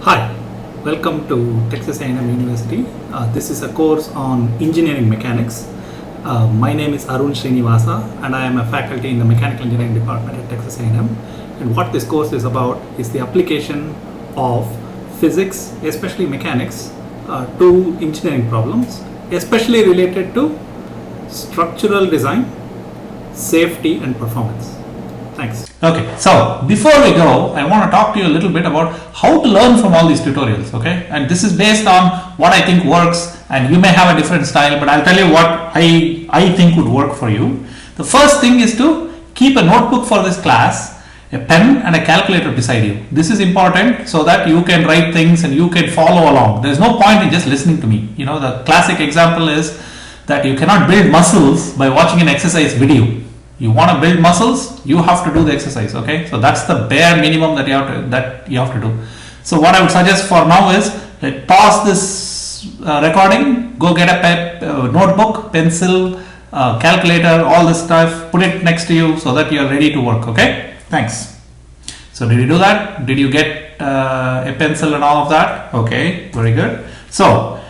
Hi, welcome to Texas A&M University. This is a course on engineering mechanics. My name is Arun Srinivasa and I am a faculty in the mechanical engineering department at Texas A&M. And what this course is about is the application of physics, especially mechanics, to engineering problems, especially related to structural design, safety and performance. Thanks. Okay, so before we go, I want to talk to you a little bit about how to learn from all these tutorials, okay? And this is based on what I think works, and you may have a different style, but I'll tell you what I think would work for you. The first thing is to keep a notebook for this class, a pen and a calculator beside you. This is important so that you can write things and you can follow along. There's no point in just listening to me. You know, the classic example is that you cannot build muscles by watching an exercise video. You want to build muscles, you have to do the exercise, okay? So that's the bare minimum that you have to do. So what I would suggest for now is pause this recording, go get a notebook, pencil, calculator, all this stuff, put it next to you so that you are ready to work, okay? Thanks. So did you do that? Did you get a pencil and all of that? Okay, very good. So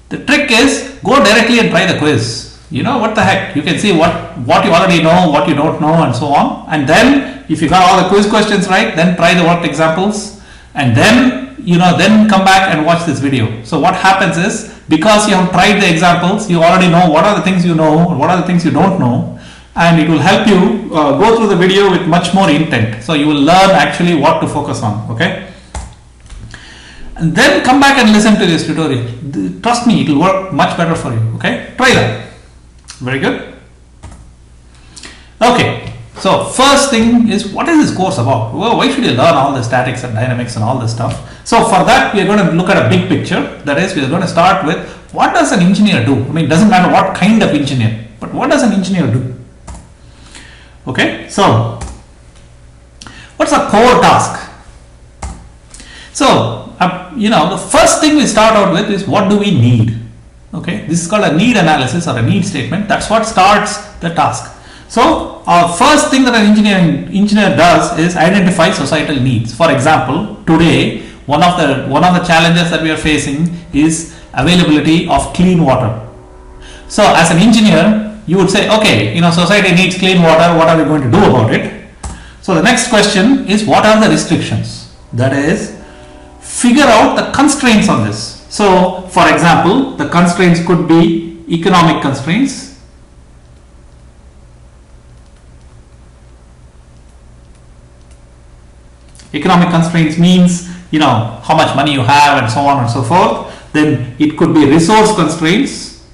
the trick is go directly and try the quiz. You know, what the heck, you can see what you already know, what you don't know, and so on. And then if you got all the quiz questions right, then try the worked examples, and then then come back and watch this video. So what happens is, because you have tried the examples, you already know what are the things you know and what are the things you don't know, and it will help you go through the video with much more intent. So you will learn actually what to focus on, okay? And then come back and listen to this tutorial. Trust me, it will work much better for you, okay? Try that. Very good. Okay, so first thing is, what is this course about? Well, why should you learn all the statics and dynamics and all this stuff? So for that, we are going to look at a big picture. That is, we are going to start with, what does an engineer do? I mean, it doesn't matter what kind of engineer, but what does an engineer do? Okay, so what's a core task? So, the first thing we start out with is, what do we need? Okay, this is called a need analysis or a need statement. That's what starts the task. So our first thing that an engineer does is identify societal needs. For example, today one of the challenges that we are facing is availability of clean water. So as an engineer, you would say, okay, society needs clean water. What are we going to do about it? So the next question is, what are the restrictions? That is, figure out the constraints on this. So, for example, the constraints could be economic constraints. Economic constraints means, how much money you have and so on and so forth. Then it could be resource constraints.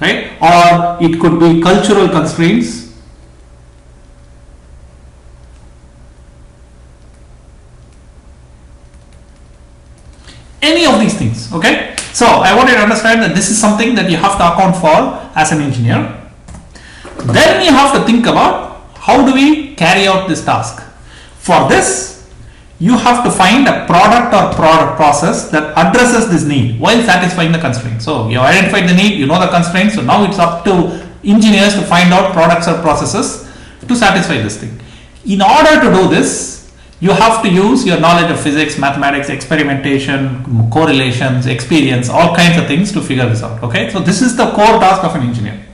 Right? Or it could be cultural constraints. Any of these things, okay? So I want you to understand that this is something that you have to account for as an engineer. Then you have to think about, how do we carry out this task? For this, you have to find a product or product process that addresses this need while satisfying the constraint. So you have identified the need, you know the constraint, so now it's up to engineers to find out products or processes to satisfy this thing. In order to do this, you have to use your knowledge of physics, mathematics, experimentation, correlations, experience, all kinds of things to figure this out, okay? So this is the core task of an engineer.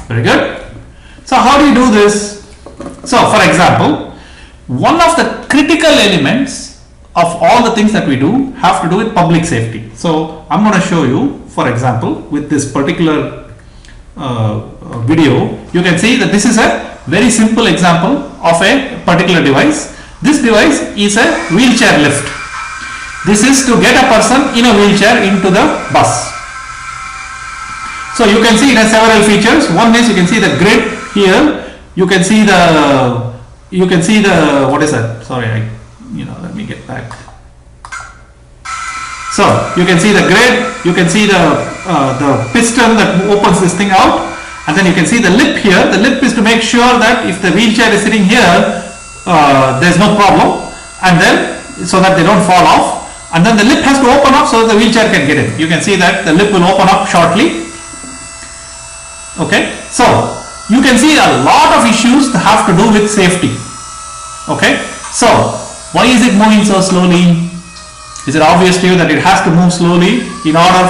Very good. So how do you do this? So for example, one of the critical elements of all the things that we do have to do with public safety. So I'm going to show you, for example, with this particular video, you can see that this is a very simple example of a particular device. This device is a wheelchair lift. This is to get a person in a wheelchair into the bus. So you can see it has several features. One is, you can see the grid here. You can see the what is that? Sorry, let me get back. So you can see the grid. You can see the piston that opens this thing out, and then you can see the lip here. The lip is to make sure that if the wheelchair is sitting here, there's no problem, and then so that they don't fall off, and then the lip has to open up so that the wheelchair can get in. You can see that the lip will open up shortly. Okay, so you can see a lot of issues that have to do with safety. Okay, so why is it moving so slowly? Is it obvious to you that it has to move slowly in order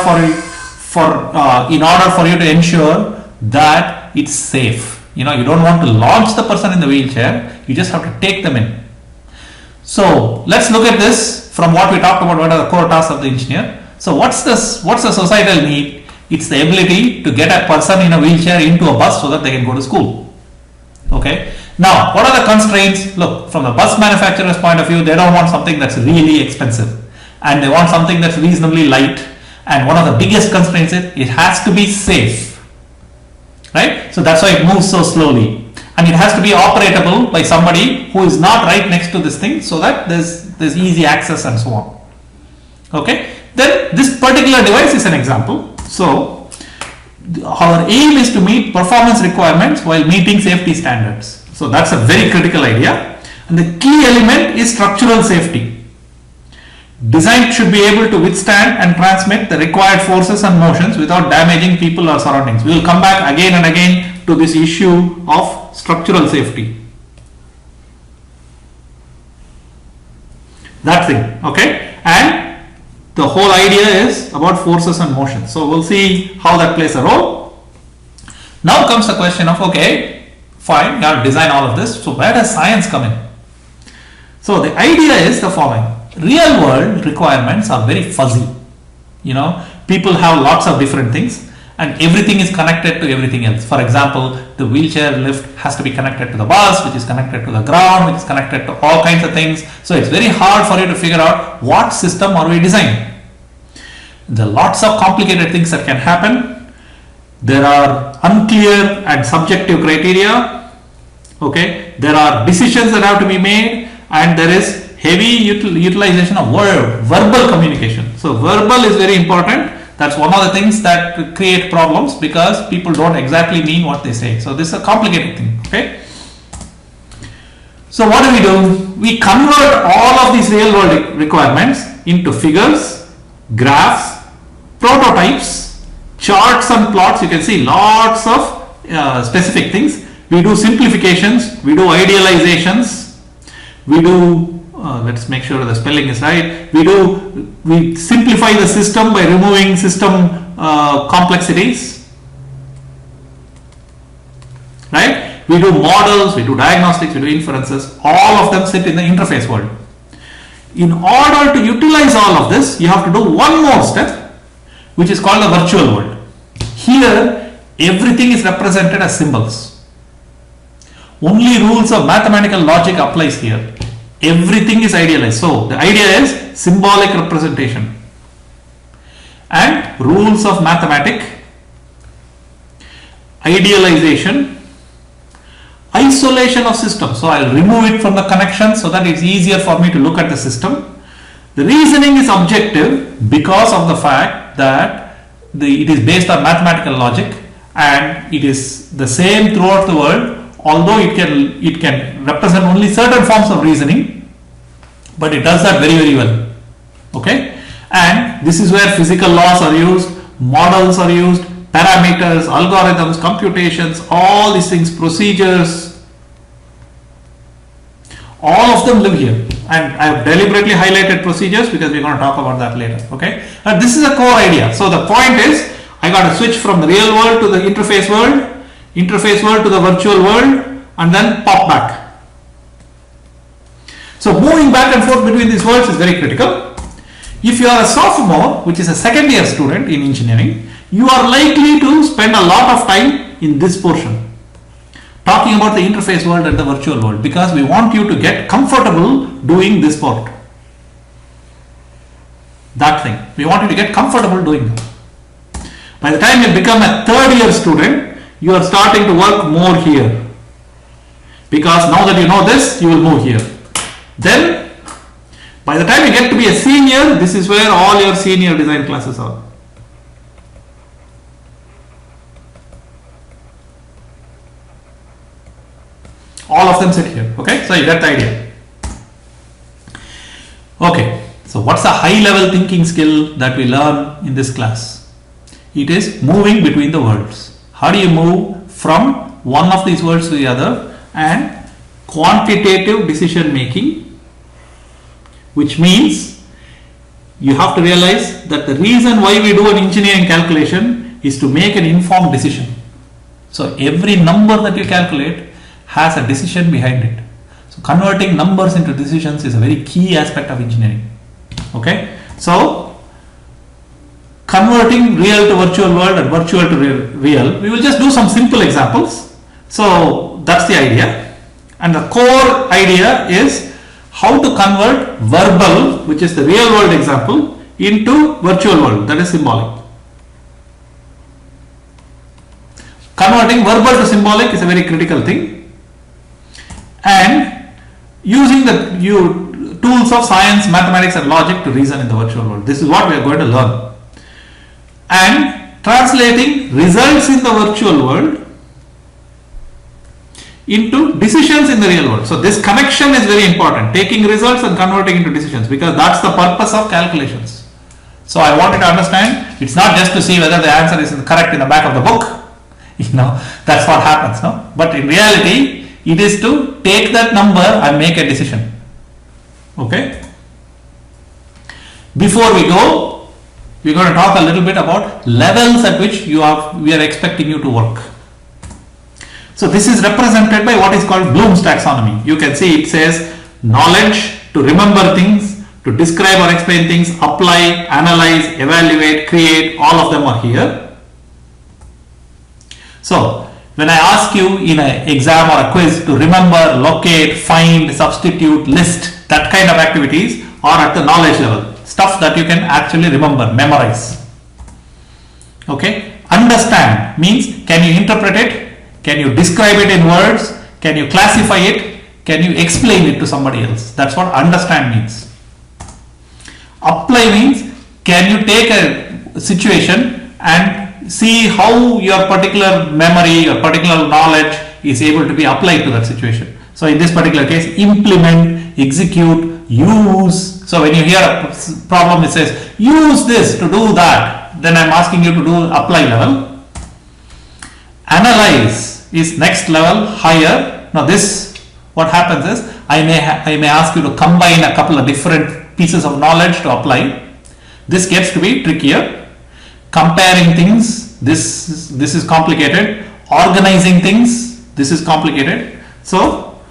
for you to ensure that it's safe? You know, you don't want to launch the person in the wheelchair, you just have to take them in. So let's look at this from what we talked about, what are the core tasks of the engineer. So what's the societal need? It's the ability to get a person in a wheelchair into a bus so that they can go to school. Okay. Now, what are the constraints? Look, from the bus manufacturer's point of view, they don't want something that's really expensive, and they want something that's reasonably light. And one of the biggest constraints is it has to be safe, right? So that's why it moves so slowly, and it has to be operatable by somebody who is not right next to this thing, so that there's easy access and so on. Okay. Then this particular device is an example. So our aim is to meet performance requirements while meeting safety standards. So that's a very critical idea, and the key element is structural safety. Design should be able to withstand and transmit the required forces and motions without damaging people or surroundings. We will come back again and again to this issue of structural safety. That thing, okay? And the whole idea is about forces and motions. So we'll see how that plays a role. Now comes the question of, okay, fine, you have to design all of this. So where does science come in? So the idea is the following. Real world requirements are very fuzzy. You know, people have lots of different things, and everything is connected to everything else. For example, the wheelchair lift has to be connected to the bus, which is connected to the ground, which is connected to all kinds of things. So it's very hard for you to figure out what system are we designing. There are lots of complicated things that can happen. There are unclear and subjective criteria. Okay, there are decisions that have to be made, and there is heavy utilization of verbal communication. So verbal is very important. That's one of the things that create problems, because people don't exactly mean what they say. So this is a complicated thing. Okay. So what do? We convert all of these real world requirements into figures, graphs, prototypes, charts and plots. You can see lots of specific things. We do simplifications, we do idealizations, we do let's make sure the spelling is right. We simplify the system by removing system complexities, right? We do models, we do diagnostics, we do inferences. All of them sit in the interface world. In order to utilize all of this, you have to do one more step, which is called the virtual world. Here, everything is represented as symbols. Only rules of mathematical logic applies here. Everything is idealized. So the idea is symbolic representation and rules of mathematics, idealization, isolation of system. So I'll remove it from the connection so that it's easier for me to look at the system. The reasoning is objective because of the fact that it is based on mathematical logic, and it is the same throughout the world. Although it can represent only certain forms of reasoning, but it does that very, very well. Okay, and this is where physical laws are used, models are used, parameters, algorithms, computations, all these things, procedures, all of them live here. And I have deliberately highlighted procedures because we're going to talk about that later. Okay, and this is a core idea. So the point is, I got to switch from the real world to the interface world to the virtual world, and then pop back. So moving back and forth between these worlds is very critical. If you are a sophomore, which is a second year student in engineering, you are likely to spend a lot of time in this portion, talking about the interface world and the virtual world, because we want you to get comfortable doing this part. That thing. We want you to get comfortable doing that. By the time you become a third year student, you are starting to work more here, because now that you know this, you will move here. Then by the time you get to be a senior, this is where all your senior design classes are. All of them sit here. Okay, so you get the idea. Okay, so what's the high level thinking skill that we learn in this class? It is moving between the worlds. How do you move from one of these words to the other, and quantitative decision making, which means you have to realize that the reason why we do an engineering calculation is to make an informed decision. So every number that you calculate has a decision behind it. So converting numbers into decisions is a very key aspect of engineering. Okay, so converting real to virtual world and virtual to real, we will just do some simple examples. So that's the idea, and the core idea is how to convert verbal, which is the real world example, into virtual world, that is symbolic. Converting verbal to symbolic is a very critical thing, and using the tools of science, mathematics and logic to reason in the virtual world. This is what we are going to learn. And translating results in the virtual world into decisions in the real world. So this connection is very important, taking results and converting into decisions, because that's the purpose of calculations. So I want you to understand, it's not just to see whether the answer is correct in the back of the book. That's what happens, no? But in reality, it is to take that number and make a decision. Okay? Before we go, we're going to talk a little bit about levels at which we are expecting you to work. So this is represented by what is called Bloom's taxonomy. You can see it says knowledge, to remember things, to describe or explain things, apply, analyze, evaluate, create, all of them are here. So when I ask you in an exam or a quiz to remember, locate, find, substitute, list, that kind of activities are at the knowledge level, stuff that you can actually remember, memorize. Okay, understand means, can you interpret it? Can you describe it in words? Can you classify it? Can you explain it to somebody else? That's what understand means. Apply means, can you take a situation and see how your particular memory or particular knowledge is able to be applied to that situation. So in this particular case, implement, execute, use. So when you hear a problem, it says use this to do that, then I'm asking you to do apply level. Analyze is next level, higher. Now this, what happens is, I may ask you to combine a couple of different pieces of knowledge to apply. This gets to be trickier. Comparing things, this is complicated. Organizing things, this is complicated. So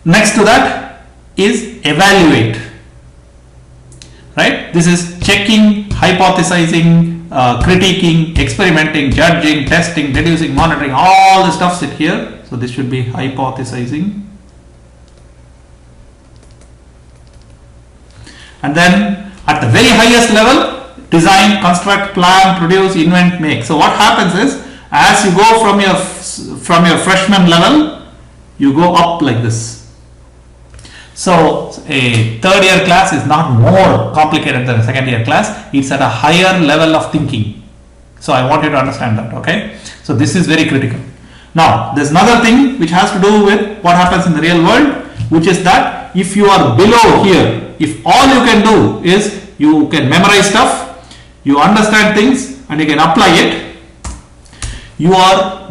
next to that is evaluate, right? This is checking, hypothesizing, critiquing, experimenting, judging, testing, deducing, monitoring, all the stuff sit here. So this should be hypothesizing. And then at the very highest level, design, construct, plan, produce, invent, make. So what happens is, as you go from your freshman level, you go up like this. So a third year class is not more complicated than a second year class. It's at a higher level of thinking. So I want you to understand that. Okay. So this is very critical. Now there's another thing which has to do with what happens in the real world, which is that if you are below here, if all you can do is you can memorize stuff, you understand things and you can apply it,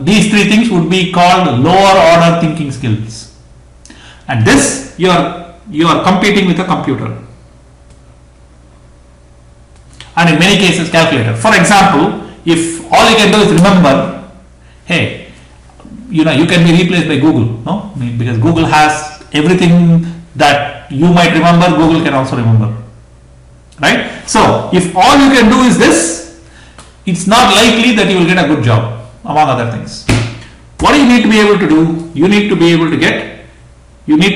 these three things would be called lower order thinking skills. And this you are competing with a computer. And in many cases calculator. For example, if all you can do is remember, hey, you can be replaced by Google, no? Because Google has everything that you might remember, Google can also remember. Right? So if all you can do is this, it's not likely that you will get a good job, among other things. What do you need to be able to do? You need to be able to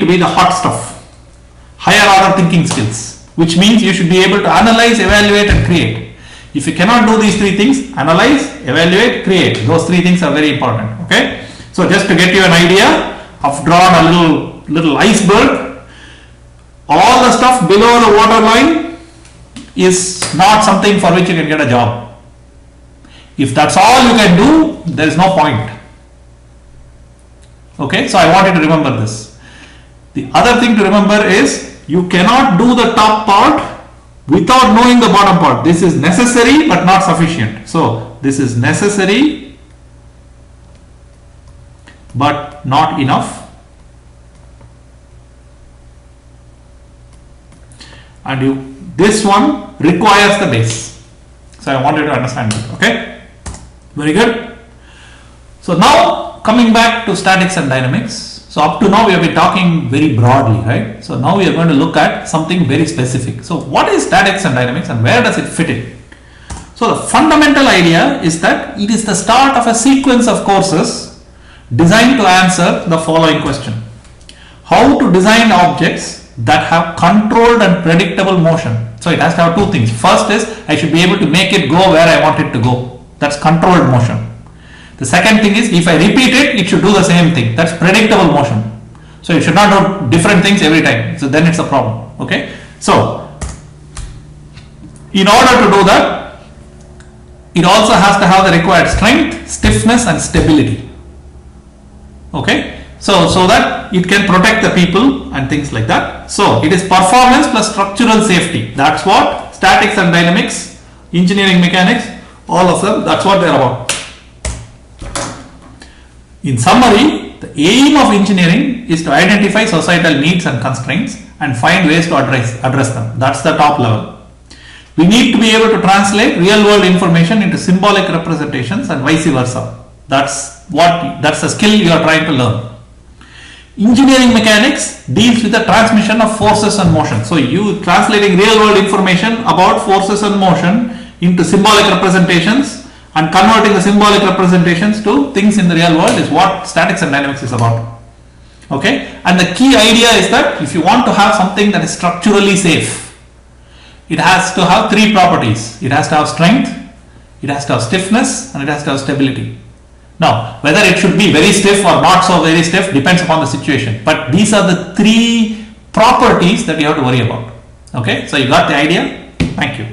be the hot stuff, higher order thinking skills, which means you should be able to analyze, evaluate and create. If you cannot do these three things, analyze, evaluate, create, those three things are very important. Okay. So just to get you an idea, I've drawn a little iceberg. All the stuff below the waterline is not something for which you can get a job. If that's all you can do, there is no point. Okay, so I want you to remember this. The other thing to remember is you cannot do the top part without knowing the bottom part. This is necessary but not sufficient. So this is necessary but not enough. And this one requires the base. So I want you to understand that. Okay, very good. So now coming back to statics and dynamics. So up to now we have been talking very broadly, right? So now we are going to look at something very specific. So what is statics and dynamics and where does it fit in? So the fundamental idea is that it is the start of a sequence of courses designed to answer the following question: how to design objects that have controlled and predictable motion. So it has to have two things. First is I should be able to make it go where I want it to go. That's controlled motion. The second thing is if I repeat it, it should do the same thing. That's predictable motion. So you should not do different things every time. So then it's a problem. Okay. So in order to do that, it also has to have the required strength, stiffness and stability. Okay. So that it can protect the people and things like that. So it is performance plus structural safety. That's what statics and dynamics, engineering mechanics, all of them, that's what they're about. In summary, the aim of engineering is to identify societal needs and constraints and find ways to address them. That's the top level. We need to be able to translate real world information into symbolic representations and vice versa. That's the skill you are trying to learn. Engineering mechanics deals with the transmission of forces and motion. So you translating real world information about forces and motion into symbolic representations and converting the symbolic representations to things in the real world is what statics and dynamics is about. Okay, and the key idea is that if you want to have something that is structurally safe, it has to have three properties. It has to have strength, it has to have stiffness, and it has to have stability. Now, whether it should be very stiff or not so very stiff depends upon the situation, but these are the three properties that you have to worry about. Okay, so you got the idea? Thank you.